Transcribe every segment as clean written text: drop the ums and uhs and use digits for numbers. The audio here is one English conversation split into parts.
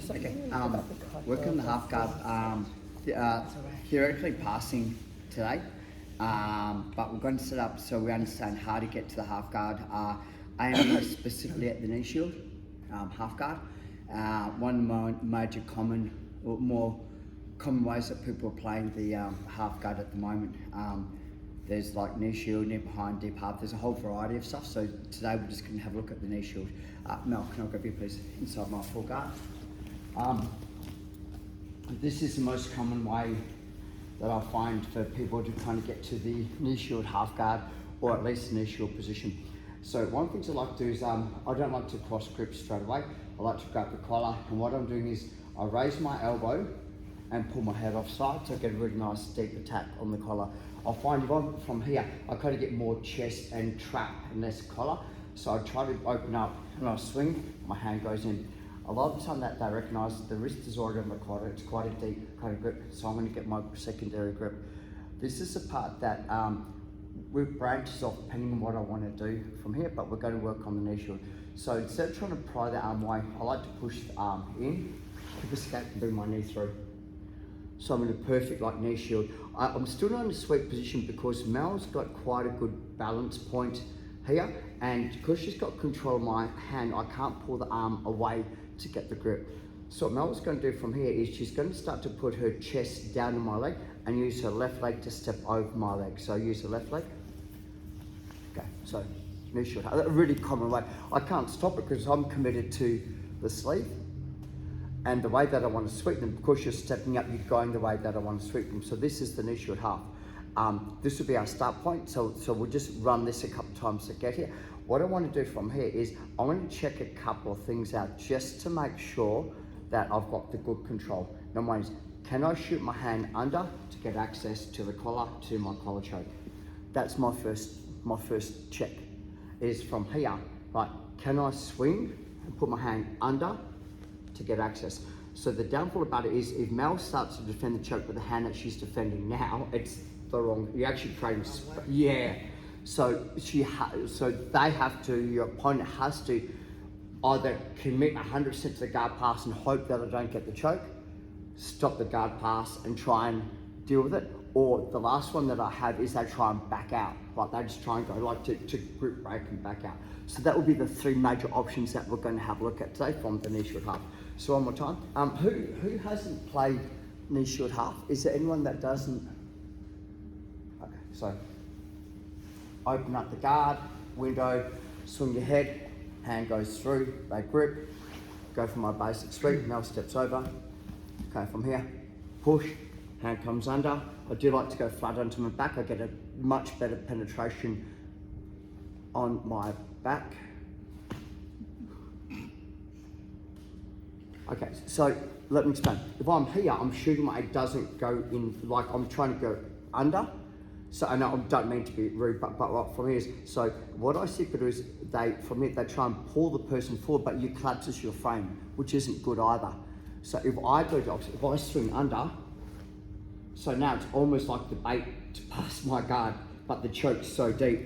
It's okay. Working on the half guard. Theoretically passing today, but we're going to set up so we understand how to get to the half guard. Aiming specifically at the knee shield, half guard. One major more common ways that people are playing the half guard at the moment. There's like knee shield, knee behind, deep half. There's a whole variety of stuff. So today we're just going to have a look at the knee shield. Mel, can I grab you please inside my full guard? This is the most common way that I find for people to kind of get to the knee shield half guard, or at least the knee shield position. So one thing I like to do is, I don't like to cross grip straight away. I like to grab the collar, and what I'm doing is I raise my elbow and pull my head offside, so I get a really nice deep attack on the collar. I find if I'm from here, I kind of get more chest and trap and less collar. So I try to open up and I swing, my hand goes in. A lot of the time that they recognise the wrist is already on the collar, it's quite a deep kind of grip, so I'm going to get my secondary grip. This is the part that branches off depending on what I want to do from here, but we're going to work on the knee shield. So instead of trying to pry the arm away, I like to push the arm in, keep escape and bring my knee through. So I'm in a perfect like knee shield. I'm still not in a sweep position because Mel's got quite a good balance point here, and because she's got control of my hand, I can't pull the arm away to get the grip. So what Mel's going to do from here is she's going to start to put her chest down on my leg and use her left leg to step over my leg. So use her left leg. Okay, so knee shield, a really common way. I can't stop it because I'm committed to the sleeve. And the way that I want to sweep them, because you're stepping up, you're going the way that I want to sweep them. So this is the knee shield half. This will be our start point. So we'll just run this a couple of times to get here. What I want to do from here is I want to check a couple of things out just to make sure that I've got the good control. Number one is, can I shoot my hand under to get access to the collar, to my collar choke? That's my first check, is from here, right? Can I swing and put my hand under to get access? So the downfall about it is if Mel starts to defend the choke with the hand that she's defending now, it's the wrong, you're actually creating, yeah. So they have to, your opponent has to either commit 100% to the guard pass and hope that I don't get the choke, stop the guard pass and try and deal with it, or the last one that I have is they try and back out. Like they just try and go like to grip break and back out. So that would be the three major options that we're going to have a look at today from the knee shield half. So one more time, who hasn't played knee shield half? Is there anyone that doesn't? Okay, so open up the guard, window, swing your head, hand goes through, they grip, go for my basic sweep, Mel steps over. Okay, from here, push, hand comes under. I do like to go flat onto my back. I get a much better penetration on my back. Okay, so let me explain. If I'm here, I'm shooting it doesn't go in, like I'm trying to go under. So I know I don't mean to be rude, but what from here is, so what I see people do is from here, they try and pull the person forward, but you collapses your frame, which isn't good either. So if I go to opposite, if I swing under, so now it's almost like the bait to pass my guard, but the choke's so deep.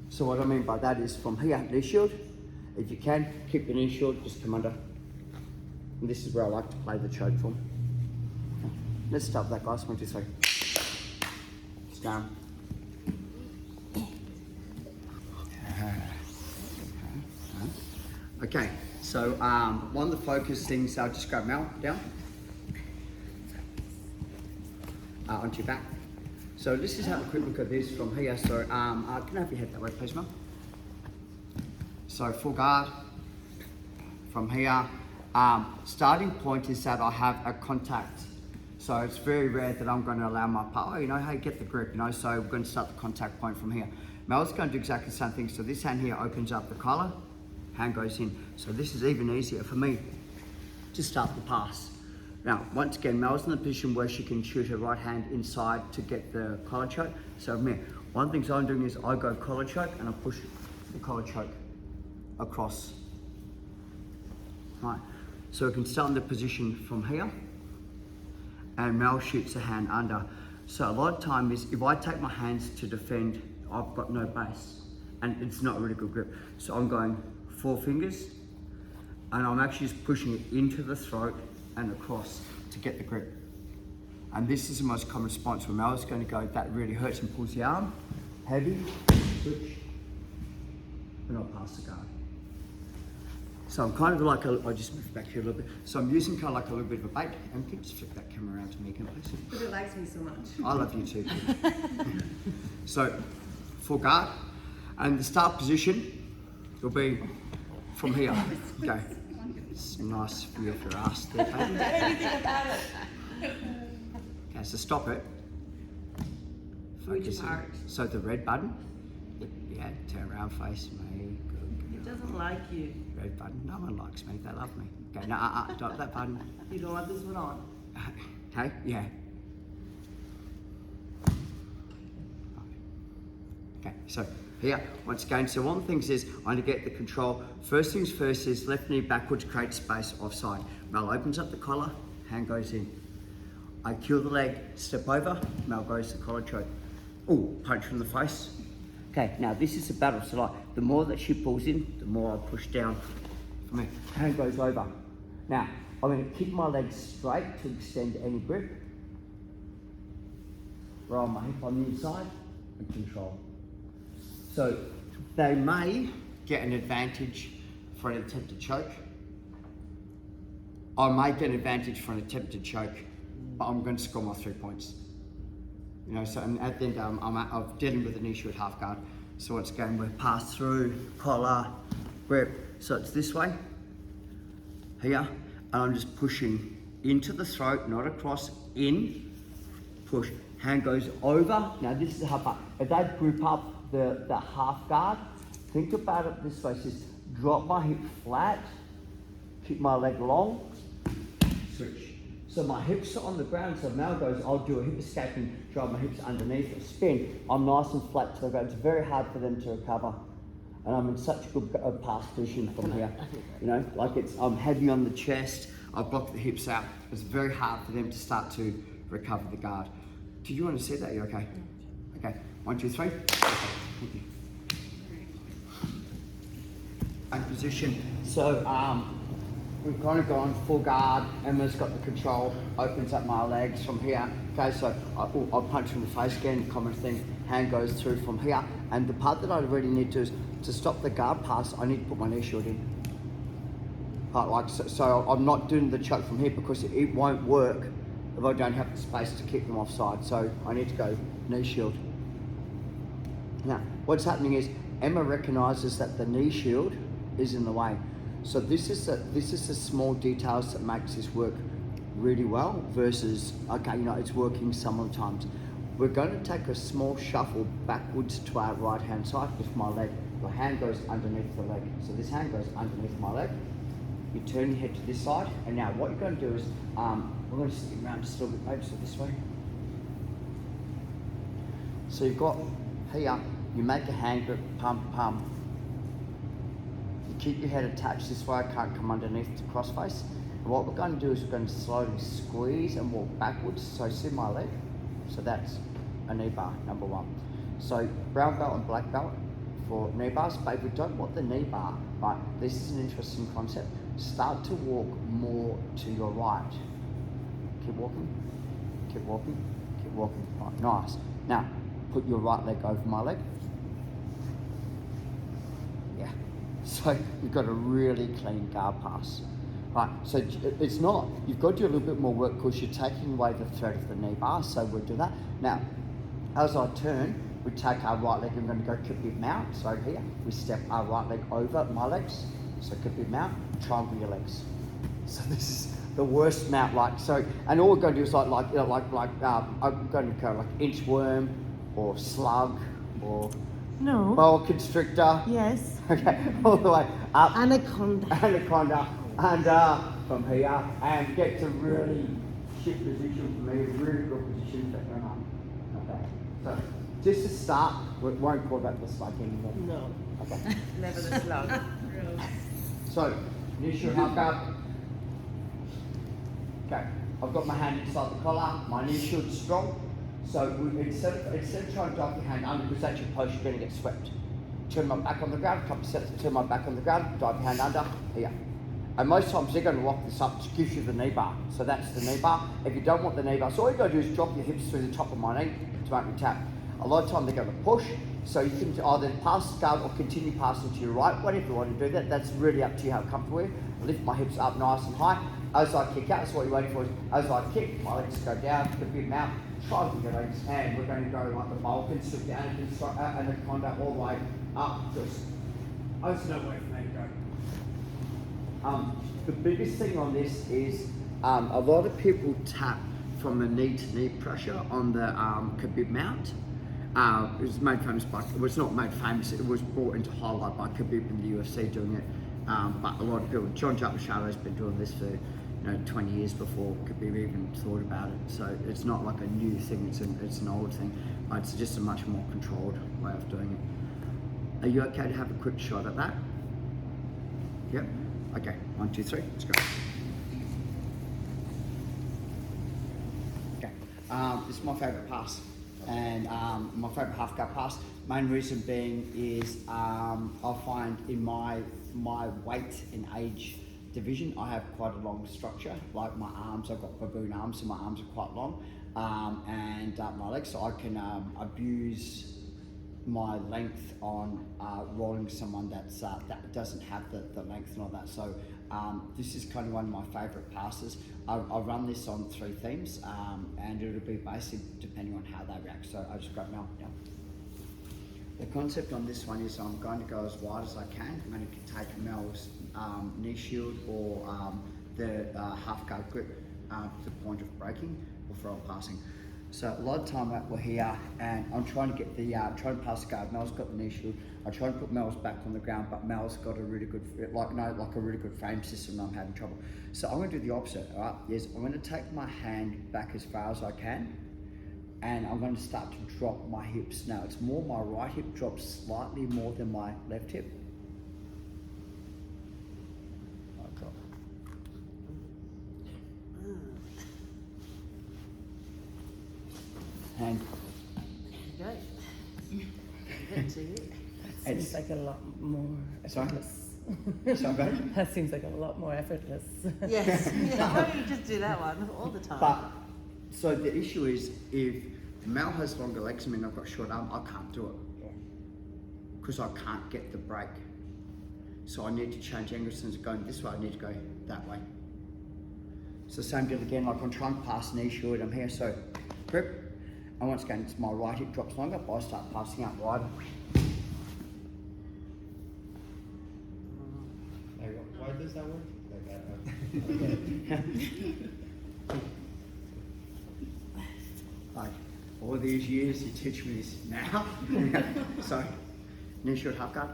So what I mean by that is from here, knee shield, if you can, keep the knee shield, just come under. And this is where I like to play the choke from. Okay. Let's start with that, guys. 1, 2, 3. It's down. Okay, so one of the focus things, I'll just grab Mel down. Onto your back. So let's just have a quick look at this from here. So can I have your head that way, please, Mel? So full guard from here. Starting point is that I have a contact. So it's very rare that I'm going to allow my partner, hey, get the grip, so we're going to start the contact point from here. Mel's going to do exactly the same thing. So this hand here opens up the collar, hand goes in. So this is even easier for me to start the pass. Now, once again, Mel's in the position where she can shoot her right hand inside to get the collar choke. So one thing I'm doing is I go collar choke and I push the collar choke across. Right, so we can start in the position from here and Mel shoots a hand under. So a lot of time is if I take my hands to defend, I've got no base and it's not a really good grip. So I'm going 4 fingers and I'm actually just pushing it into the throat and across to get the grip. And this is the most common response when Mel is going to go, that really hurts, and pulls the arm, heavy, switch, and I'll pass the guard. So I'm kind of like, I'll just move back here a little bit. So I'm using kind of like a little bit of a bait. And can you just flip that camera around to me again, please? But it likes me so much. I love you too. So, full guard, and the start position will be from here. Go. It's a nice view of your ass there, baby. Anything about it. Okay, so stop it. Focus part? in. So the red button. Yeah, turn around, face me. It doesn't like you. Red button. No one likes me. They love me. Okay, no, stop that button. You don't want this one on. Okay, yeah. Okay, so here, once again, so one of the things is I need to get the control. First things first is left knee backwards, create space offside. Mel opens up the collar, hand goes in. I cue the leg, step over, Mel goes to collar choke. Oh, punch from the face. Okay, now this is a battle, so like, the more that she pulls in, the more I push down from here. Hand goes over. Now, I'm going to keep my legs straight to extend any grip. Roll my hip on the inside and control. So they may get an advantage for an attempted choke. I may get an advantage for an attempted choke, but I'm going to score my 3 points. You know, so and at the end, I'm dealing with an issue at half guard. So once again, we're pass through, collar, grip. So it's this way, here, and I'm just pushing into the throat, not across, in, push. Hand goes over. Now this is a half guard. If they group up the half guard, think about it this way. Just drop my hip flat, keep my leg long, switch. So my hips are on the ground, so Mel goes, I'll do a hip escape and drive my hips underneath a spin. I'm nice and flat to the ground. It's very hard for them to recover. And I'm in such a good pass position from here. You know, like I'm heavy on the chest, I block the hips out. It's very hard for them to start to recover the guard. Do you want to see that? You okay? Okay, 1, 2, 3. Okay, thank you. And position. So we've kind of gone full guard. Emma's got the control, opens up my legs from here. Okay, so I'll punch from the face again, common thing. Hand goes through from here. And the part that I really need to is to stop the guard pass, I need to put my knee shield in. So I'm not doing the choke from here because it won't work if I don't have the space to keep them offside. So I need to go knee shield. Now, what's happening is Emma recognises that the knee shield is in the way. So this is the small details that makes this work really well versus, okay, you know, it's working some of the times. We're going to take a small shuffle backwards to our right hand side with my leg. The hand goes underneath the leg. So this hand goes underneath my leg. You turn your head to this side, and now what you're going to do is, we're going to stick around just a little bit, maybe so this way. So you've got here, you make a hand grip, pump, pump. You keep your head attached this way, I can't come underneath the crossface. And what we're going to do is we're going to slowly squeeze and walk backwards. So see my leg? So that's a knee bar, number 1. So brown belt and black belt for knee bars, but we don't want the knee bar, right? This is an interesting concept. Start to walk more to your right. Keep walking, keep walking, keep walking. Right, nice. Now, put your right leg over my leg. Yeah. So you've got a really clean guard pass. Right, so it's not, you've got to do a little bit more work because you're taking away the threat of the knee bar, so we'll do that. Now, as I turn, we take our right leg, I'm going to go Kipip mount, so here, we step our right leg over my legs, so Kipip mount, triangle your legs. So this is the worst mount, like, so, and all we're going to do is I'm going to go like inchworm, or slug, or No. boa constrictor. Yes. Okay, all the way up. Anaconda. Anaconda, and from here, and get to really shit position for me, really good position for Emma. Okay, so just to start, we won't call that the slug anymore. No. Okay. Never the slug. So, initial half guard. Okay, I've got my hand inside the collar, my knee shield's strong. So instead of trying to drive your hand under, because that's your post, you're going to get swept. Turn my back on the ground, a couple of steps, turn my back on the ground, drive your hand under, here. And most times they're going to lock this up, which gives you the knee bar. So that's the knee bar. If you don't want the knee bar, so all you got to do is drop your hips through the top of my knee to make me tap. A lot of time they're going to push, so you can either pass the guard or continue passing to your right. Whatever you want to do that, that's really up to you how comfortable you are. Lift my hips up nice and high. As I kick out, that's what you're waiting for. As I kick, my legs go down, a bit out. Try with your legs, and we're going to go like the Balkan, sit down and anaconda all the way up. Just, there's no way for me to go. The biggest thing on this is a lot of people tap from the knee to knee pressure on the Khabib mount. It was made famous by, it was not made famous, it was brought into highlight by Khabib in the UFC doing it. But a lot of people, John Machado has been doing this for 20 years before Khabib even thought about it. So it's not like a new thing, it's an old thing. It's just a much more controlled way of doing it. Are you okay to have a quick shot at that? Yep. Okay, 1, 2, 3, let's go. Okay, this is my favourite pass, and my favourite half guard pass. Main reason being is I find in my weight and age division, I have quite a long structure. Like my arms, I've got baboon arms, so my arms are quite long, and my legs, so I can abuse my length on rolling someone that doesn't have the length and all that. So this is kind of one of my favourite passes. I'll run this on 3 themes, and it'll be basic depending on how they react. So I just grab Mel. Yeah. The concept on this one is I'm going to go as wide as I can. I'm going to take Mel's knee shield or the half guard grip to the point of breaking before I'm passing. So a lot of time we're here and I'm trying to get the, trying to pass the guard. Mel's got the knee shield. I try to put Mel's back on the ground, but Mel's got a really good, like a really good frame system and I'm having trouble. So I'm going to do the opposite, all right? Yes, I'm going to take my hand back as far as I can and I'm going to start to drop my hips. Now it's more my right hip drops slightly more than my left hip. I drop. Hand. Great. Good to you. Seems like a lot more Sorry? effortless. So good. That seems like a lot more effortless. Yes. Yeah. Why don't you just do that one all the time? But, so the issue is if Mel has longer legs than me and I've got a short arm, I can't do it. Because I can't get the break. So I need to change angles. Instead of going this way, I need to go that way. So same deal again, like I'm trying to pass knee shield, I'm here, so grip. And once again, it's my right hip drops longer, but I start passing out wider. Like, why does that work? Like, Like, all these years you teach me this now. So, knee shield half guard.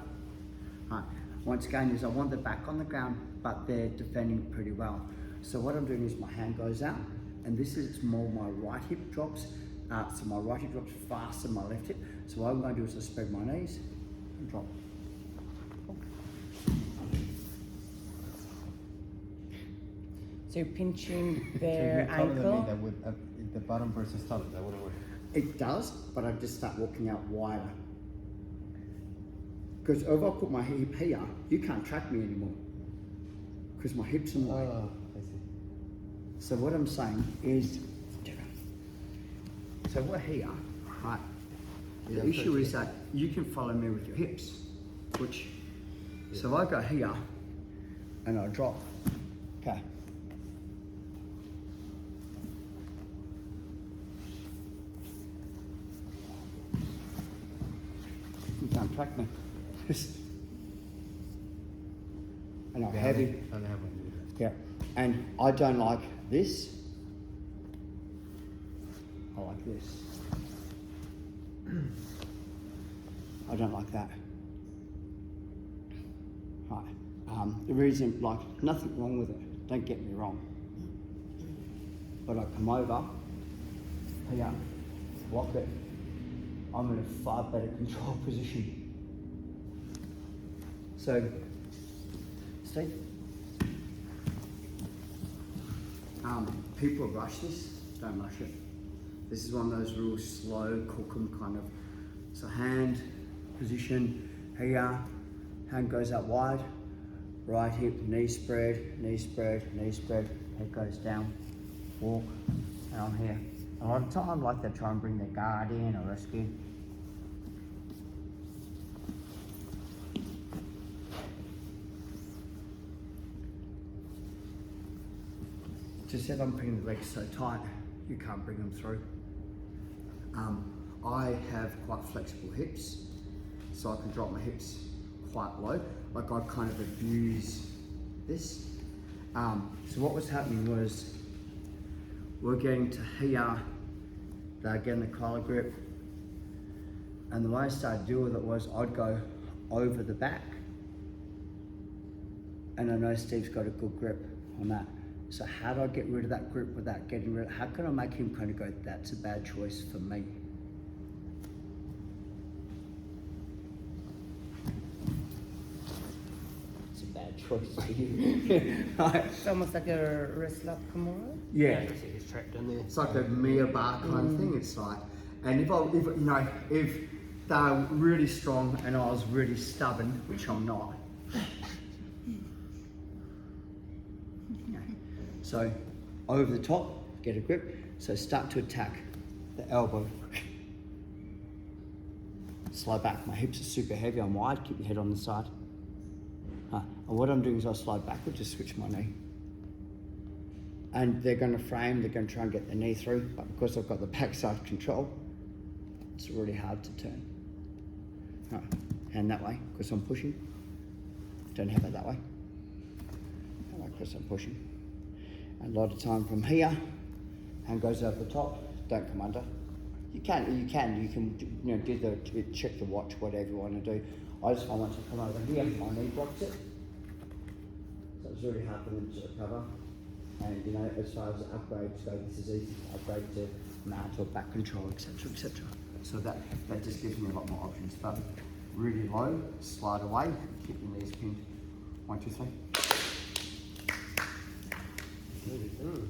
Alright, once again is I want the back on the ground, but they're defending pretty well. So what I'm doing is my hand goes out, and this is more my right hip drops. So my right hip drops faster than my left hip. So what I'm going to do is I spread my knees and drop. So you're pinching so their you're telling me ankle. that with the bottom versus top, that wouldn't work. It does, but I just start walking out wider. Because if I put my hip here, you can't track me anymore. Because my hips are in the way. Oh, I see. So what I'm saying is, so we're here, right? The Yeah, issue is perfect. that you can follow me with your hips, which, so if I go here and I drop, okay. You can't track me. And I'm Yeah, heavy. I don't have one. Yeah, and I don't like this. I like this. I don't like that. Right. The reason, like, nothing wrong with it. Don't get me wrong. But I come over here, walk it. I'm in a far better control position. So, Steve. People rush this, don't rush it. This is one of those real slow, cook 'em kind of. So hand, position, here, hand goes out wide, right hip, knee spread, knee spread, knee spread, head goes down, walk, and I'm here. A lot of time, like they try and bring their guard in or rescue. Just if I'm putting the legs so tight, you can't bring them through. I have quite flexible hips, so I can drop my hips quite low. Like I kind of abuse this. So what was happening was we're getting to here, they're getting the collar grip, and the way I started to deal with it was I'd go over the back, and I know Steve's got a good grip on that. So how do I get rid of that grip without getting rid of, how can I make him kind of go, that's a bad choice for me? It's a bad choice for you. Right. It's almost like a wrist lock Kimura. Yeah. It's trapped in there. It's like a Mia bar kind of thing. It's like, and if they're really strong and I was really stubborn, which I'm not. So over the top, get a grip. So start to attack the elbow. Slide back. My hips are super heavy. I'm wide. Keep your head on the side. And what I'm doing is I slide backward, just switch my knee. And they're going to frame, they're going to try and get the knee through, but because I've got the backside control, it's really hard to turn. Right. Hand that way, because I'm pushing. Don't have it that way. That way, because I'm pushing. And a lot of time from here, hand goes over the top, don't come under. You can do the, check the watch, whatever you want to do. I just want to come over here, my knee blocks it. So it's really hard for them to recover. And as far as upgrades go, this is easy to upgrade to mount or back control, etc., etc. So that just gives me a lot more options. But really low, slide away, keep your knees pinned. 1, 2, 3. Really good.